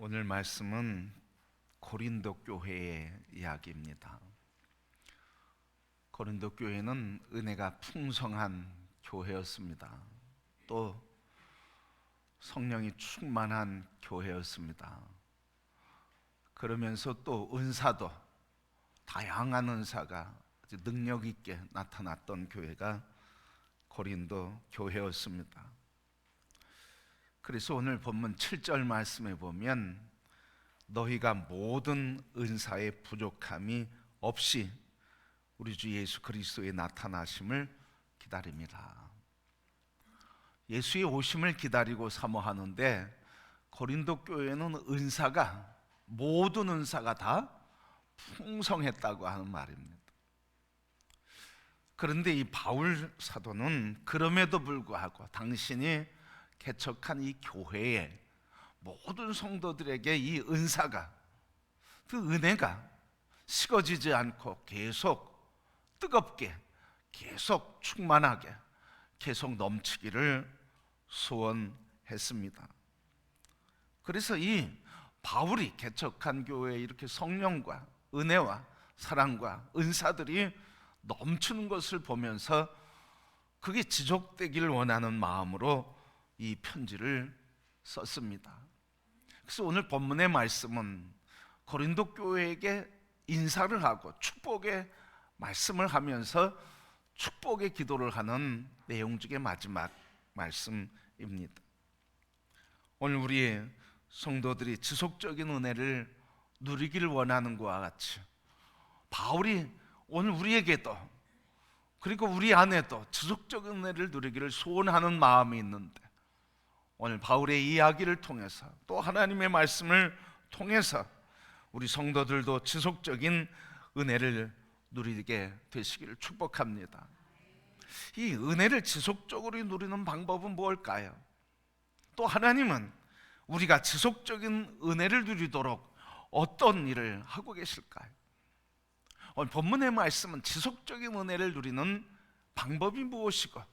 오늘 말씀은 고린도 교회의 이야기입니다. 고린도 교회는 은혜가 풍성한 교회였습니다. 또 성령이 충만한 교회였습니다. 그러면서 또 은사도 다양한 은사가 능력 있게 나타났던 교회가 고린도 교회였습니다. 그래서 오늘 본문 7절 말씀에 보면 너희가 모든 은사의 부족함이 없이 우리 주 예수 그리스도의 나타나심을 기다립니다. 예수의 오심을 기다리고 사모하는데 고린도 교회는 은사가 모든 은사가 다 풍성했다고 하는 말입니다. 그런데 이 바울 사도는 그럼에도 불구하고 당신이 개척한 이 교회에 모든 성도들에게 이 은사가, 그 은혜가 식어지지 않고 계속 뜨겁게, 계속 충만하게, 계속 넘치기를 소원했습니다. 그래서 이 바울이 개척한 교회에 이렇게 성령과 은혜와 사랑과 은사들이 넘치는 것을 보면서 그게 지속되기를 원하는 마음으로 이 편지를 썼습니다. 그래서 오늘 본문의 말씀은 고린도 교회에게 인사를 하고 축복의 말씀을 하면서 축복의 기도를 하는 내용 중에 마지막 말씀입니다. 오늘 우리 성도들이 지속적인 은혜를 누리기를 원하는 것과 같이 바울이 오늘 우리에게도 그리고 우리 안에도 지속적인 은혜를 누리기를 소원하는 마음이 있는데 오늘 바울의 이야기를 통해서 또 하나님의 말씀을 통해서 우리 성도들도 지속적인 은혜를 누리게 되시기를 축복합니다. 이 은혜를 지속적으로 누리는 방법은 무엇일까요? 또 하나님은 우리가 지속적인 은혜를 누리도록 어떤 일을 하고 계실까요? 오늘 본문의 말씀은 지속적인 은혜를 누리는 방법이 무엇이고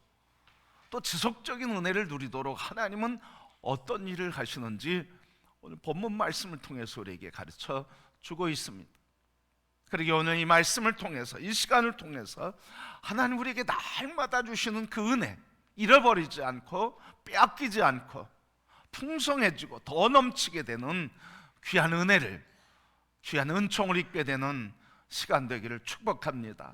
또 지속적인 은혜를 누리도록 하나님은 어떤 일을 하시는지 오늘 본문 말씀을 통해서 우리에게 가르쳐 주고 있습니다. 그리고 오늘 이 말씀을 통해서 이 시간을 통해서 하나님 우리에게 날마다 주시는 그 은혜 잃어버리지 않고 빼앗기지 않고 풍성해지고 더 넘치게 되는 귀한 은혜를 귀한 은총을 입게 되는 시간 되기를 축복합니다.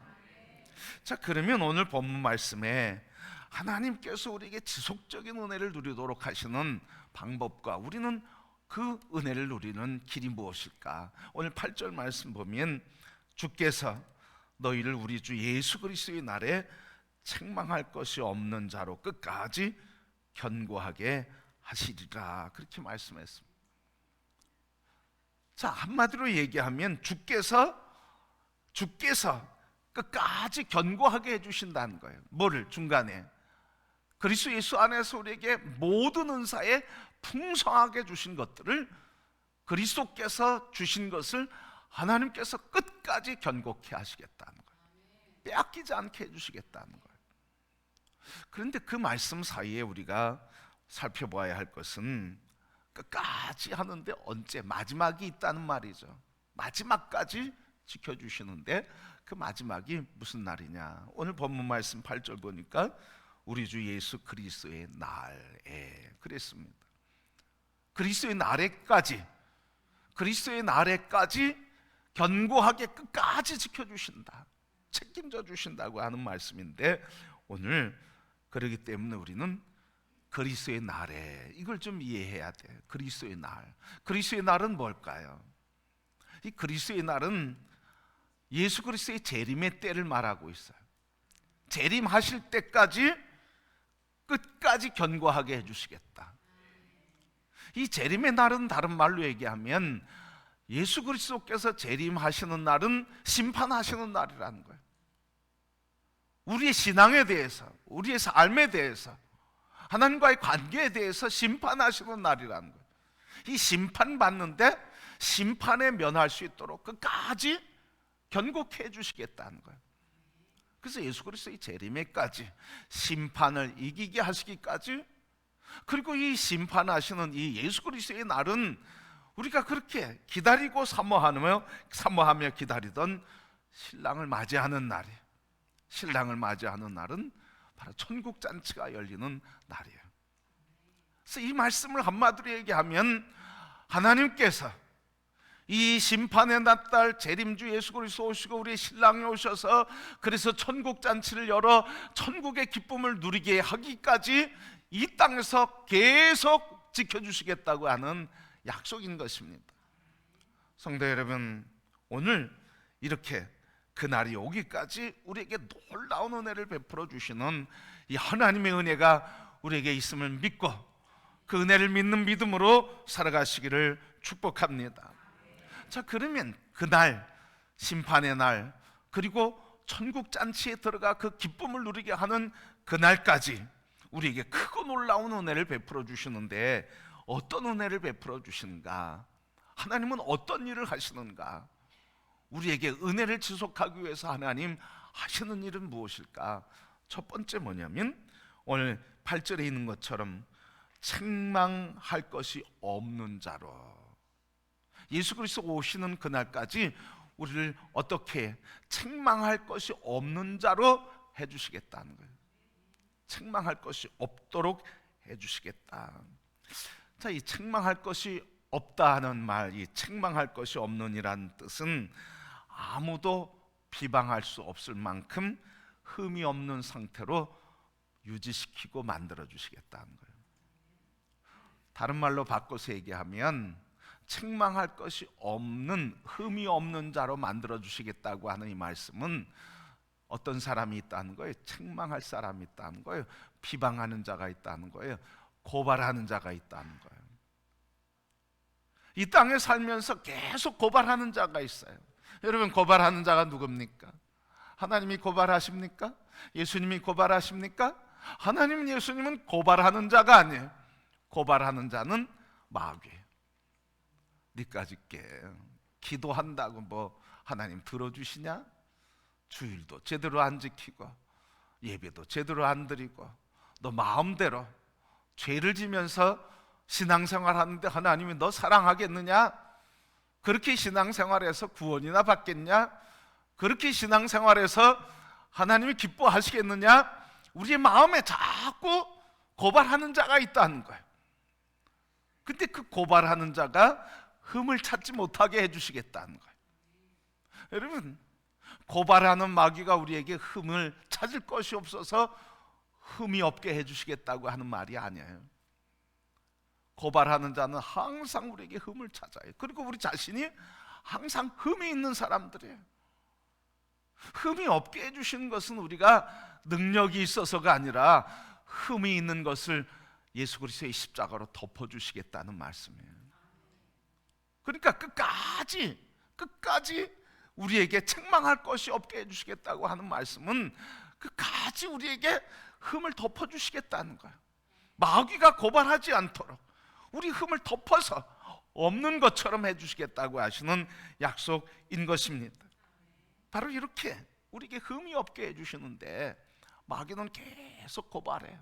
자, 그러면 오늘 본문 말씀에 하나님께서 우리에게 지속적인 은혜를 누리도록 하시는 방법과 우리는 그 은혜를 누리는 길이 무엇일까? 오늘 8절 말씀 보면 주께서 너희를 우리 주 예수 그리스도의 날에 책망할 것이 없는 자로 끝까지 견고하게 하시리라 그렇게 말씀했습니다. 자, 한마디로 얘기하면 주께서 끝까지 견고하게 해주신다는 거예요. 뭐를? 중간에 그리스도 예수 안에서 우리에게 모든 은사에 풍성하게 주신 것들을 그리스도께서 주신 것을 하나님께서 끝까지 견고케 하시겠다는 거예요. 빼앗기지 않게 해주시겠다는 거예요. 그런데 그 말씀 사이에 우리가 살펴봐야 할 것은 끝까지 하는데 언제 마지막이 있다는 말이죠. 마지막까지 지켜주시는데 그 마지막이 무슨 날이냐? 오늘 본문 말씀 8절 보니까 우리 주 예수 그리스도의 날에 그랬습니다. 그리스도의 날에까지 견고하게 끝까지 지켜주신다, 책임져 주신다고 하는 말씀인데 오늘 그러기 때문에 우리는 그리스도의 날에 이걸 좀 이해해야 돼. 그리스도의 날은 뭘까요? 이 그리스도의 날은 예수 그리스도의 재림의 때를 말하고 있어요. 재림하실 때까지 끝까지 견고하게 해주시겠다. 이 재림의 날은 다른 말로 얘기하면 예수 그리스도께서 재림하시는 날은 심판하시는 날이라는 거예요. 우리의 신앙에 대해서, 우리의 삶에 대해서, 하나님과의 관계에 대해서 심판하시는 날이라는 거예요. 이 심판받는데 심판에 면할 수 있도록 끝까지 견고케 해주시겠다는 거예요. 그래서 예수 그리스도의 재림에까지 심판을 이기게 하시기까지, 그리고 이 심판하시는 이 예수 그리스도의 날은 우리가 그렇게 기다리고 사모하며 기다리던 신랑을 맞이하는 날이, 신랑을 맞이하는 날은 바로 천국 잔치가 열리는 날이에요. 그래서 이 말씀을 한마디로 얘기하면 하나님께서 이 심판의 날달 재림주 예수 그리스도 오시고 우리의 신랑이 오셔서 그래서 천국 잔치를 열어 천국의 기쁨을 누리게 하기까지 이 땅에서 계속 지켜주시겠다고 하는 약속인 것입니다. 성도 여러분, 오늘 이렇게 그날이 오기까지 우리에게 놀라운 은혜를 베풀어 주시는 이 하나님의 은혜가 우리에게 있음을 믿고 그 은혜를 믿는 믿음으로 살아가시기를 축복합니다. 자, 그러면 그날, 심판의 날, 그리고 천국 잔치에 들어가 그 기쁨을 누리게 하는 그날까지 우리에게 크고 놀라운 은혜를 베풀어 주시는데 어떤 은혜를 베풀어 주시는가? 하나님은 어떤 일을 하시는가? 우리에게 은혜를 지속하기 위해서 하나님 하시는 일은 무엇일까? 첫 번째 뭐냐면 오늘 8절에 있는 것처럼 책망할 것이 없는 자로, 예수 그리스도 오시는 그날까지 우리를 어떻게 책망할 것이 없는 자로 해주시겠다는 거예요. 책망할 것이 없도록 해주시겠다. 자, 이 책망할 것이 없다 하는 말, 이 책망할 것이 없는 이란 뜻은 아무도 비방할 수 없을 만큼 흠이 없는 상태로 유지시키고 만들어 주시겠다는 거예요. 다른 말로 바꿔서 얘기하면 책망할 것이 없는, 흠이 없는 자로 만들어 주시겠다고 하는 이 말씀은 어떤 사람이 있다는 거예요? 책망할 사람이 있다는 거예요. 비방하는 자가 있다는 거예요. 고발하는 자가 있다는 거예요. 이 땅에 살면서 계속 고발하는 자가 있어요. 여러분, 고발하는 자가 누굽니까? 하나님이 고발하십니까? 예수님이 고발하십니까? 하나님, 예수님은 고발하는 자가 아니에요. 고발하는 자는 마귀예요. 니까짓 게 기도한다고 뭐 하나님 들어주시냐? 주일도 제대로 안 지키고 예배도 제대로 안 드리고 너 마음대로 죄를 지면서 신앙생활 하는데 하나님이 너 사랑하겠느냐? 그렇게 신앙생활에서 구원이나 받겠냐? 그렇게 신앙생활에서 하나님이 기뻐하시겠느냐? 우리의 마음에 자꾸 고발하는 자가 있다는 거예요. 근데 그 고발하는 자가 흠을 찾지 못하게 해주시겠다는 거예요. 여러분, 고발하는 마귀가 우리에게 흠을 찾을 것이 없어서 흠이 없게 해주시겠다고 하는 말이 아니에요. 고발하는 자는 항상 우리에게 흠을 찾아요. 그리고 우리 자신이 항상 흠이 있는 사람들이에요. 흠이 없게 해주시는 것은 우리가 능력이 있어서가 아니라 흠이 있는 것을 예수 그리스도의 십자가로 덮어주시겠다는 말씀이에요. 그러니까 끝까지 우리에게 책망할 것이 없게 해주시겠다고 하는 말씀은 끝까지 우리에게 흠을 덮어주시겠다는 거예요. 마귀가 고발하지 않도록 우리 흠을 덮어서 없는 것처럼 해주시겠다고 하시는 약속인 것입니다. 바로 이렇게 우리에게 흠이 없게 해주시는데 마귀는 계속 고발해요.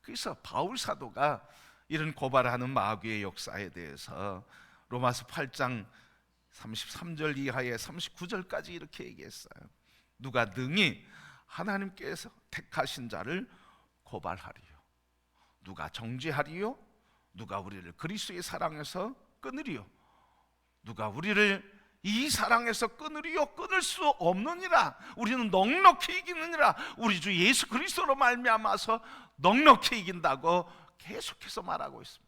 그래서 바울 사도가 이런 고발하는 마귀의 역사에 대해서 로마서 8장 33절 이하에 39절까지 이렇게 얘기했어요. 누가 능히 하나님께서 택하신 자를 고발하리요? 누가 정죄하리요? 누가 우리를 그리스도의 사랑에서 끊으리요? 누가 우리를 이 사랑에서 끊으리요? 끊을 수 없느니라. 우리는 넉넉히 이기느니라. 우리 주 예수 그리스도로 말미암아서 넉넉히 이긴다고 계속해서 말하고 있습니다.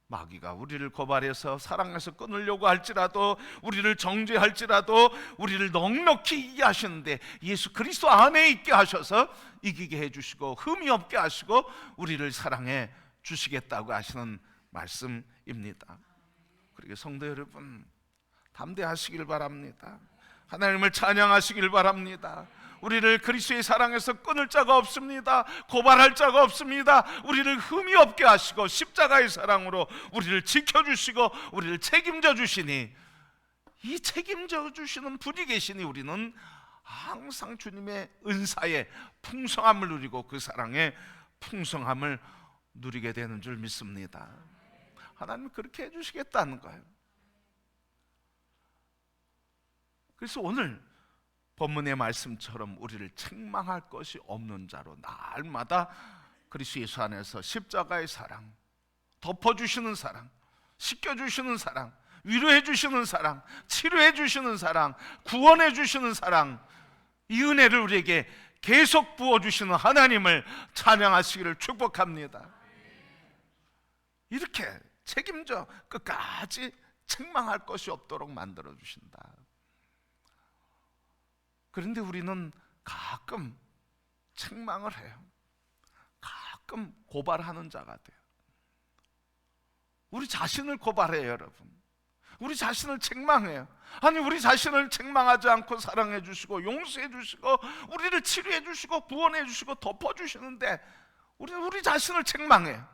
마귀가 우리를 고발해서 사랑에서 끊으려고 할지라도, 우리를 정죄할지라도 우리를 넉넉히 이기게 하시는데 예수 그리스도 안에 있게 하셔서 이기게 해주시고 흠이 없게 하시고 우리를 사랑해 주시겠다고 하시는 말씀입니다. 그리고 성도 여러분, 담대하시길 바랍니다. 하나님을 찬양하시길 바랍니다. 우리를 그리스도의 사랑에서 끊을 자가 없습니다. 고발할 자가 없습니다. 우리를 흠이 없게 하시고 십자가의 사랑으로 우리를 지켜주시고 우리를 책임져 주시니, 이 책임져 주시는 분이 계시니 우리는 항상 주님의 은사의 풍성함을 누리고 그 사랑의 풍성함을 누리게 되는 줄 믿습니다. 하나님 그렇게 해주시겠다는 거예요. 그래서 오늘 본문의 말씀처럼 우리를 책망할 것이 없는 자로 날마다 그리스도 예수 안에서 십자가의 사랑, 덮어주시는 사랑, 씻겨주시는 사랑, 위로해주시는 사랑, 치료해주시는 사랑, 구원해주시는 사랑, 이 은혜를 우리에게 계속 부어주시는 하나님을 찬양하시기를 축복합니다. 이렇게 책임져 끝까지 책망할 것이 없도록 만들어 주신다. 그런데 우리는 가끔 책망을 해요. 가끔 고발하는 자가 돼요. 우리 자신을 고발해요, 여러분. 우리 자신을 책망해요. 아니, 우리 자신을 책망하지 않고 사랑해 주시고 용서해 주시고 우리를 치료해 주시고 구원해 주시고 덮어 주시는데 우리는 우리 자신을 책망해요.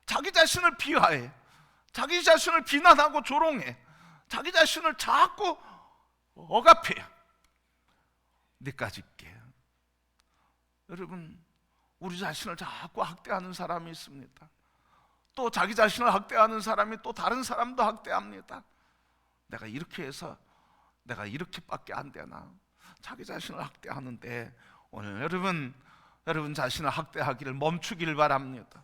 자기 자신을 비하해. 자기 자신을 비난하고 조롱해. 자기 자신을 자꾸 억압해요. 내까지 있게. 여러분, 우리 자신을 자꾸 학대하는 사람이 있습니다. 또 자기 자신을 학대하는 사람이 또 다른 사람도 학대합니다. 내가 이렇게 해서 내가 이렇게밖에 안 되나? 자기 자신을 학대하는데 오늘 여러분 자신을 학대하기를 멈추기를 바랍니다.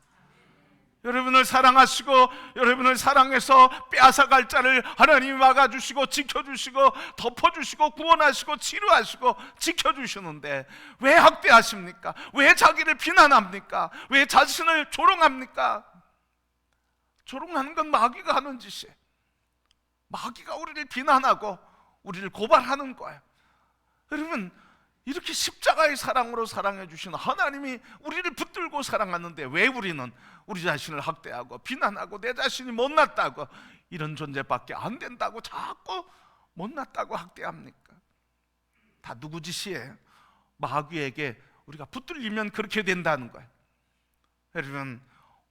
여러분을 사랑하시고 여러분을 사랑해서 빼앗아갈 자를 하나님이 막아주시고 지켜주시고 덮어주시고 구원하시고 치료하시고 지켜주시는데 왜 학대하십니까? 왜 자기를 비난합니까? 왜 자신을 조롱합니까? 조롱하는 건 마귀가 하는 짓이에요. 마귀가 우리를 비난하고 우리를 고발하는 거예요. 여러분, 이렇게 십자가의 사랑으로 사랑해 주시는 하나님이 우리를 붙들고 사랑하는데 왜 우리는 우리 자신을 학대하고 비난하고 내 자신이 못났다고 이런 존재밖에 안 된다고 자꾸 못났다고 학대합니까? 다 누구 짓이에요? 마귀에게 우리가 붙들리면 그렇게 된다는 거예요. 여러분,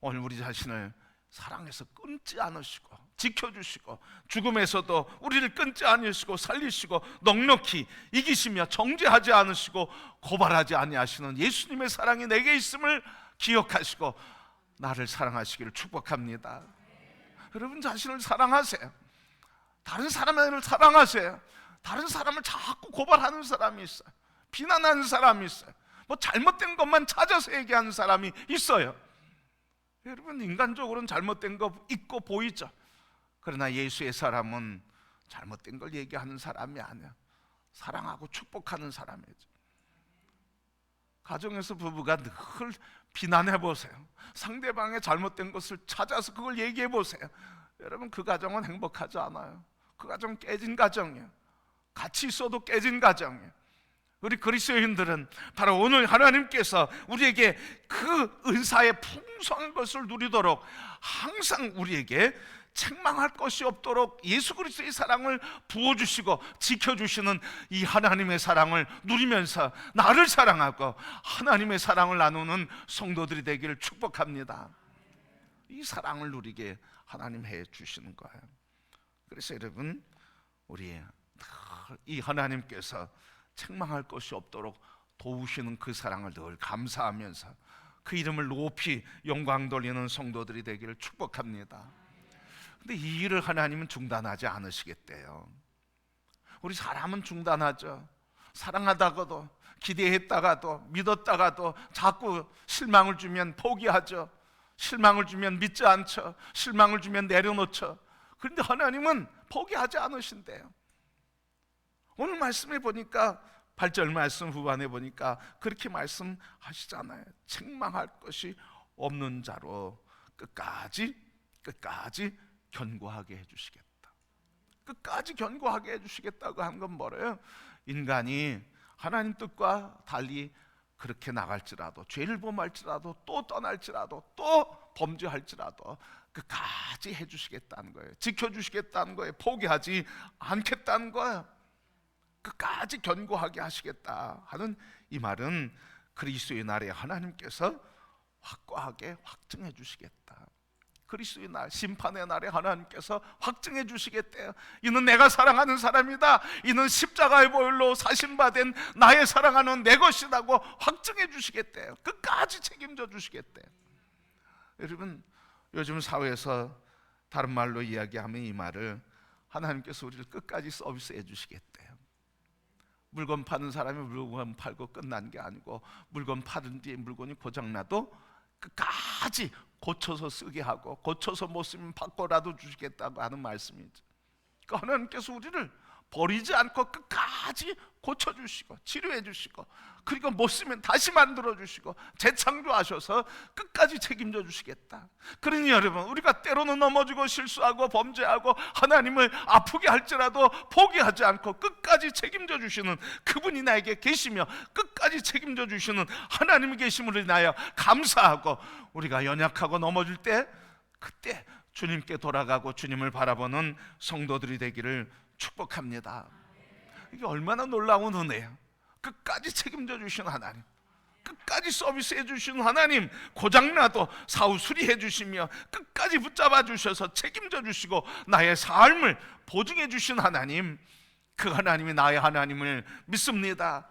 오늘 우리 자신을 사랑해서 끊지 않으시고 지켜주시고 죽음에서도 우리를 끊지 않으시고 살리시고 넉넉히 이기시며 정죄하지 않으시고 고발하지 아니하시는 예수님의 사랑이 내게 있음을 기억하시고 나를 사랑하시기를 축복합니다. 여러분 자신을 사랑하세요. 다른 사람을 사랑하세요. 다른 사람을 자꾸 고발하는 사람이 있어요. 비난하는 사람이 있어요. 뭐 잘못된 것만 찾아서 얘기하는 사람이 있어요. 여러분, 인간적으로는 잘못된 거 있고 보이죠. 그러나 예수의 사람은 잘못된 걸 얘기하는 사람이 아니야. 사랑하고 축복하는 사람이죠. 가정에서 부부가 늘 비난해 보세요. 상대방의 잘못된 것을 찾아서 그걸 얘기해 보세요. 여러분, 그 가정은 행복하지 않아요. 그 가정은 깨진 가정이에요. 같이 있어도 깨진 가정이에요. 우리 그리스도인들은 바로 오늘 하나님께서 우리에게 그 은사의 풍성한 것을 누리도록 항상 우리에게 책망할 것이 없도록 예수 그리스도의 사랑을 부어주시고 지켜주시는 이 하나님의 사랑을 누리면서 나를 사랑하고 하나님의 사랑을 나누는 성도들이 되기를 축복합니다. 이 사랑을 누리게 하나님 해 주시는 거예요. 그래서 여러분, 우리 이 하나님께서 책망할 것이 없도록 도우시는 그 사랑을 늘 감사하면서 그 이름을 높이 영광 돌리는 성도들이 되기를 축복합니다. 근데 이 일을 하나님은 중단하지 않으시겠대요. 우리 사람은 중단하죠. 사랑하다가도 기대했다가도 믿었다가도 자꾸 실망을 주면 포기하죠. 실망을 주면 믿지 않죠. 실망을 주면 내려놓죠. 그런데 하나님은 포기하지 않으신대요. 오늘 말씀해 보니까 8절 말씀 후반에 보니까 그렇게 말씀하시잖아요. 책망할 것이 없는 자로 끝까지 견고하게 해주시겠다. 끝까지 견고하게 해주시겠다고 한 건 뭐래요? 인간이 하나님 뜻과 달리 그렇게 나갈지라도, 죄를 범할지라도, 또 떠날지라도, 또 범죄할지라도 끝까지 해주시겠다는 거예요. 지켜주시겠다는 거예요. 포기하지 않겠다는 거예요. 끝까지 견고하게 하시겠다 하는 이 말은 그리스도의 날에 하나님께서 확고하게 확증해 주시겠다. 그리스도의 날, 심판의 날에 하나님께서 확증해 주시겠대요. 이는 내가 사랑하는 사람이다. 이는 십자가의 보혈로 사신받은 나의 사랑하는 내 것이라고 확증해 주시겠대요. 끝까지 책임져 주시겠대요. 여러분, 요즘 사회에서 다른 말로 이야기하면 이 말을 하나님께서 우리를 끝까지 서비스해 주시겠대요. 물건 파는 사람이 물건 팔고 끝난 게 아니고, 물건 파는 뒤에 물건이 고장나도 끝까지 고쳐서 쓰게 하고, 고쳐서 못 쓰면 바꿔라도 주시겠다고 하는 말씀이죠. 그러니까 하나님께서 우리를 버리지 않고 끝까지 고쳐주시고 치료해 주시고, 그리고 못 쓰면 다시 만들어 주시고 재창조하셔서 끝까지 책임져 주시겠다. 그러니 여러분, 우리가 때로는 넘어지고 실수하고 범죄하고 하나님을 아프게 할지라도 포기하지 않고 끝까지 책임져 주시는 그분이 나에게 계시며, 끝까지 책임져 주시는 하나님이 계심으로 인하여 감사하고, 우리가 연약하고 넘어질 때 그때 주님께 돌아가고 주님을 바라보는 성도들이 되기를 축복합니다. 이게 얼마나 놀라운 은혜야. 끝까지 책임져 주신 하나님, 끝까지 서비스해 주시는 하나님, 고장나도 사후 수리해 주시며 끝까지 붙잡아 주셔서 책임져 주시고 나의 삶을 보증해 주신 하나님, 그 하나님이 나의 하나님을 믿습니다.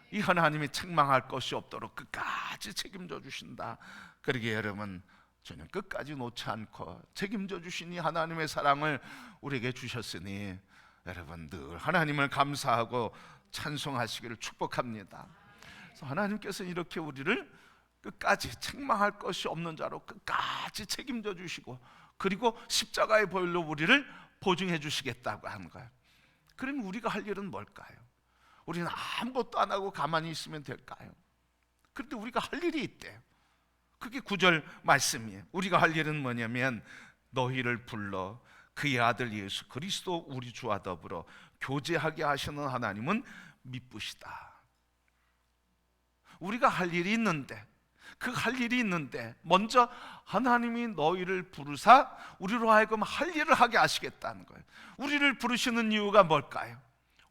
이 하나님이 책망할 것이 없도록 끝까지 책임져 주신다. 그러기에 여러분, 저는 끝까지 놓지 않고 책임져 주신 이 하나님의 사랑을 우리에게 주셨으니 여러분 늘 하나님을 감사하고 찬송하시기를 축복합니다. 그래서 하나님께서는 이렇게 우리를 끝까지 책망할 것이 없는 자로 끝까지 책임져 주시고, 그리고 십자가의 보혈로 우리를 보증해 주시겠다고 하는 거예요. 그럼 우리가 할 일은 뭘까요? 우리는 아무것도 안 하고 가만히 있으면 될까요? 그런데 우리가 할 일이 있대요. 그게 9절 말씀이에요. 우리가 할 일은 뭐냐면, 너희를 불러 그의 아들 예수 그리스도 우리 주와 더불어 교제하게 하시는 하나님은 미쁘시다. 우리가 할 일이 있는데, 그 할 일이 있는데 먼저 하나님이 너희를 부르사 우리로 하여금 할 일을 하게 하시겠다는 거예요. 우리를 부르시는 이유가 뭘까요?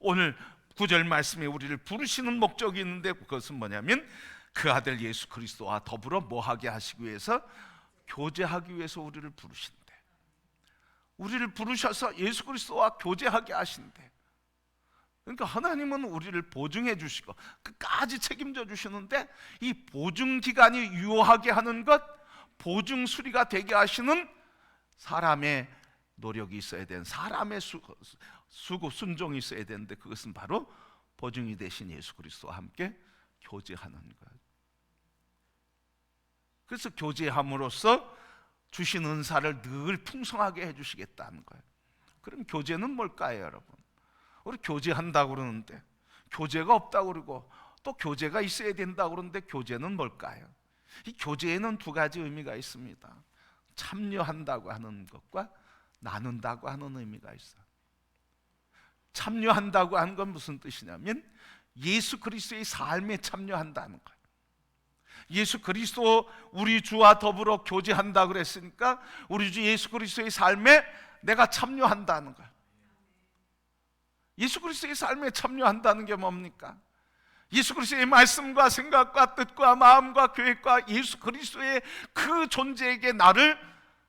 오늘 9절 말씀에 우리를 부르시는 목적이 있는데, 그것은 뭐냐면 그 아들 예수 그리스도와 더불어 뭐 하게 하시기 위해서? 교제하기 위해서 우리를 부르신대. 우리를 부르셔서 예수 그리스도와 교제하게 하신대. 그러니까 하나님은 우리를 보증해 주시고 끝까지 책임져 주시는데, 이 보증 기간이 유효하게 하는 것, 보증 수리가 되게 하시는 사람의 노력이 있어야 되는, 사람의 수고 순종이 있어야 되는데, 그것은 바로 보증이 되신 예수 그리스도와 함께 교제하는 것. 그래서 교제함으로써 주신 은사를 늘 풍성하게 해주시겠다는 거예요. 그럼 교제는 뭘까요, 여러분? 우리 교제한다고 그러는데 교제가 없다고 그러고, 또 교제가 있어야 된다고 그러는데 교제는 뭘까요? 이 교제에는 두 가지 의미가 있습니다. 참여한다고 하는 것과 나눈다고 하는 의미가 있어요. 참여한다고 하는 건 무슨 뜻이냐면, 예수 그리스도의 삶에 참여한다는 거예요. 예수 그리스도 우리 주와 더불어 교제한다 그랬으니까 우리 주 예수 그리스도의 삶에 내가 참여한다는 거예요. 예수 그리스도의 삶에 참여한다는 게 뭡니까? 예수 그리스도의 말씀과 생각과 뜻과 마음과 계획과 예수 그리스도의 그 존재에게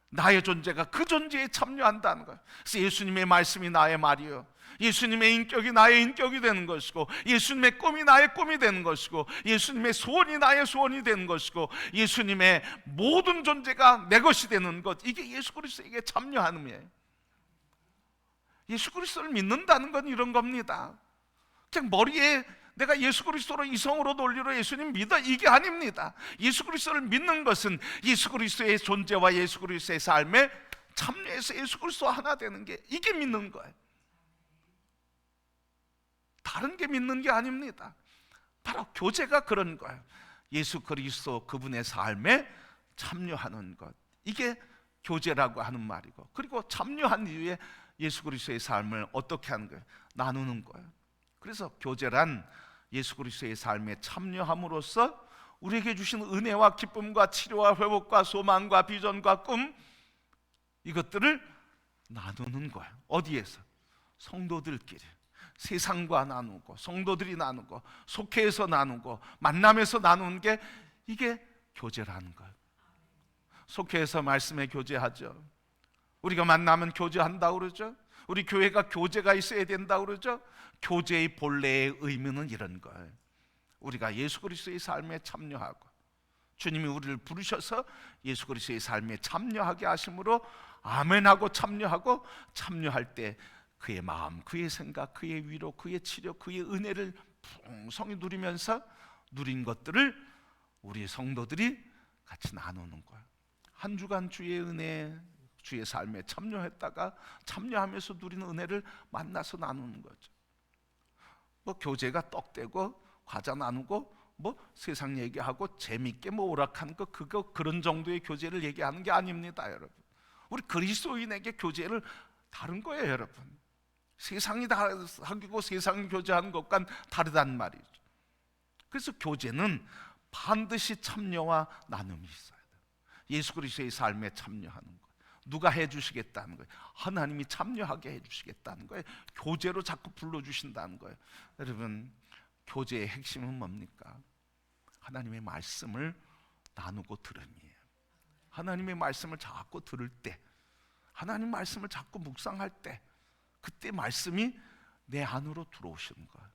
나의 존재가 그 존재에 참여한다는 거예요. 그래서 예수님의 말씀이 나의 말이요, 예수님의 인격이 나의 인격이 되는 것이고, 예수님의 꿈이 나의 꿈이 되는 것이고, 예수님의 소원이 나의 소원이 되는 것이고, 예수님의 모든 존재가 내 것이 되는 것, 이게 예수 그리스도에게 참여함이에요. 예수 그리스도를 믿는다는 건 이런 겁니다. 그냥 머리에 내가 예수 그리스도로 이성으로 논리로 예수님 믿어, 이게 아닙니다. 예수 그리스도를 믿는 것은 예수 그리스도의 존재와 예수 그리스도의 삶에 참여해서 예수 그리스도와 하나 되는 게, 이게 믿는 거예요. 다른 게 믿는 게 아닙니다. 바로 교제가 그런 거예요. 예수 그리스도 그분의 삶에 참여하는 것, 이게 교제라고 하는 말이고, 그리고 참여한 이후에 예수 그리스도의 삶을 어떻게 하는 거예요? 나누는 거예요. 그래서 교제란 예수 그리스도의 삶에 참여함으로써 우리에게 주신 은혜와 기쁨과 치료와 회복과 소망과 비전과 꿈, 이것들을 나누는 거예요. 어디에서? 성도들끼리. 세상과 나누고, 성도들이 나누고, 속회에서 나누고, 만남에서 나누는 게, 이게 교제라는 거예요. 속회에서 말씀에 교제하죠. 우리가 만나면 교제한다고 그러죠. 우리 교회가 교제가 있어야 된다고 그러죠. 교제의 본래의 의미는 이런 거예요. 우리가 예수 그리스도의 삶에 참여하고, 주님이 우리를 부르셔서 예수 그리스도의 삶에 참여하게 하심으로 아멘하고 참여하고, 참여할 때 그의 마음, 그의 생각, 그의 위로, 그의 치료, 그의 은혜를 풍성히 누리면서 누린 것들을 우리 성도들이 같이 나누는 거예요. 한 주간 주의 은혜, 주의 삶에 참여했다가 참여하면서 누리는 은혜를 만나서 나누는 거죠. 뭐 교제가 떡대고 과자 나누고 뭐 세상 얘기하고 재밌게 뭐 오락하는 거, 그거 그런 정도의 교제를 얘기하는 게 아닙니다, 여러분. 우리 그리스도인에게 교제를 다른 거예요, 여러분. 세상이 다 사귀고 세상이 교제하는 것과는 다르단 말이죠. 그래서 교제는 반드시 참여와 나눔이 있어야 돼요. 예수 그리스도의 삶에 참여하는 거예요. 누가 해주시겠다는 거예요? 하나님이 참여하게 해주시겠다는 거예요. 교제로 자꾸 불러주신다는 거예요. 여러분, 교제의 핵심은 뭡니까? 하나님의 말씀을 나누고 들음이에요. 하나님의 말씀을 자꾸 들을 때, 하나님 말씀을 자꾸 묵상할 때, 그때 말씀이 내 안으로 들어오시는 거예요.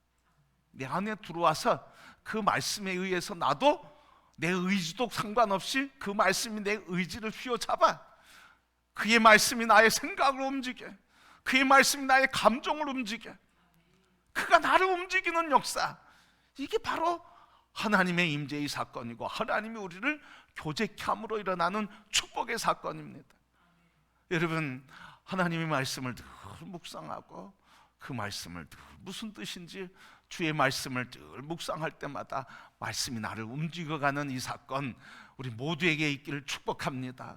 내 안에 들어와서 그 말씀에 의해서 나도 내 의지도 상관없이 그 말씀이 내 의지를 휘어잡아 그의 말씀이 나의 생각을 움직여, 그의 말씀이 나의 감정을 움직여, 그가 나를 움직이는 역사, 이게 바로 하나님의 임재의 사건이고 하나님이 우리를 교제케 함으로 일어나는 축복의 사건입니다. 여러분, 하나님의 말씀을 늘 묵상하고 그 말씀을 늘 무슨 뜻인지 주의 말씀을 늘 묵상할 때마다 말씀이 나를 움직여가는 이 사건, 우리 모두에게 있기를 축복합니다.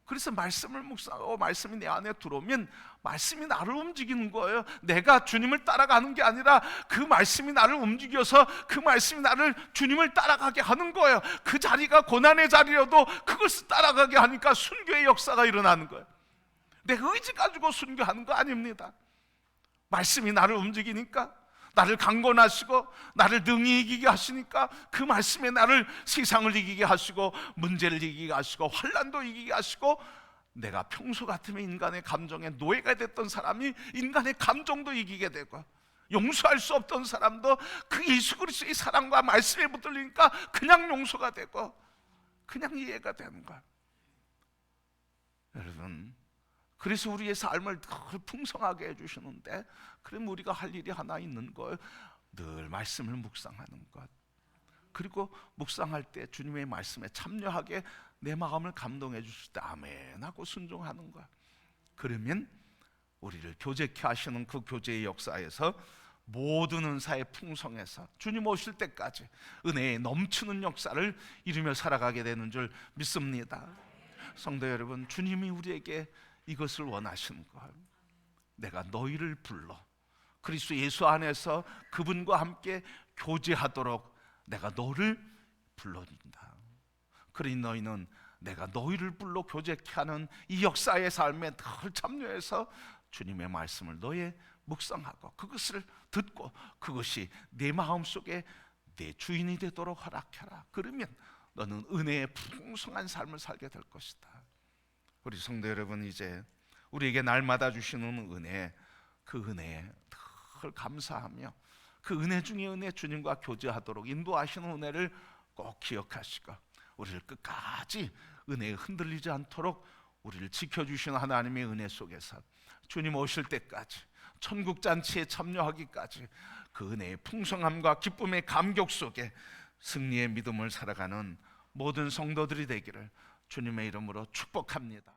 그래서 말씀을 묵상하고 말씀이 내 안에 들어오면 말씀이 나를 움직이는 거예요. 내가 주님을 따라가는 게 아니라 그 말씀이 나를 움직여서 그 말씀이 나를 주님을 따라가게 하는 거예요. 그 자리가 고난의 자리여도 그것을 따라가게 하니까 순교의 역사가 일어나는 거예요. 내 의지 가지고 순교하는 거 아닙니다. 말씀이 나를 움직이니까, 나를 강권하시고 나를 능히 이기게 하시니까 그 말씀에 나를 세상을 이기게 하시고 문제를 이기게 하시고 환난도 이기게 하시고, 내가 평소 같으면 인간의 감정에 노예가 됐던 사람이 인간의 감정도 이기게 되고, 용서할 수 없던 사람도 그 예수 그리스도의 사랑과 말씀에 붙들리니까 그냥 용서가 되고 그냥 이해가 되는 거야. 여러분, 그래서 우리의 삶을 늘 풍성하게 해주시는데, 그럼 우리가 할 일이 하나 있는 거예요. 늘 말씀을 묵상하는 것. 그리고 묵상할 때 주님의 말씀에 참여하게 내 마음을 감동해 주실 때 아멘 하고 순종하는 것. 그러면 우리를 교제케 하시는 그 교제의 역사에서 모든 은사에 풍성해서 주님 오실 때까지 은혜에 넘치는 역사를 이루며 살아가게 되는 줄 믿습니다. 성도 여러분, 주님이 우리에게 이것을 원하시는 거예요. 내가 너희를 불러 그리스도 예수 안에서 그분과 함께 교제하도록 내가 너를 불러준다. 그러니 너희는 내가 너희를 불러 교제케 하는 이 역사의 삶에 늘 참여해서 주님의 말씀을 너의 묵상하고 그것을 듣고 그것이 내 마음속에 내 주인이 되도록 허락해라. 그러면 너는 은혜의 풍성한 삶을 살게 될 것이다. 우리 성도 여러분, 이제 우리에게 날마다 주시는 은혜, 그 은혜에 늘 감사하며 그 은혜 중에 은혜, 주님과 교제하도록 인도하시는 은혜를 꼭 기억하시고 우리를 끝까지 은혜에 흔들리지 않도록 우리를 지켜주시는 하나님의 은혜 속에서 주님 오실 때까지, 천국 잔치에 참여하기까지 그 은혜의 풍성함과 기쁨의 감격 속에 승리의 믿음을 살아가는 모든 성도들이 되기를 주님의 이름으로 축복합니다.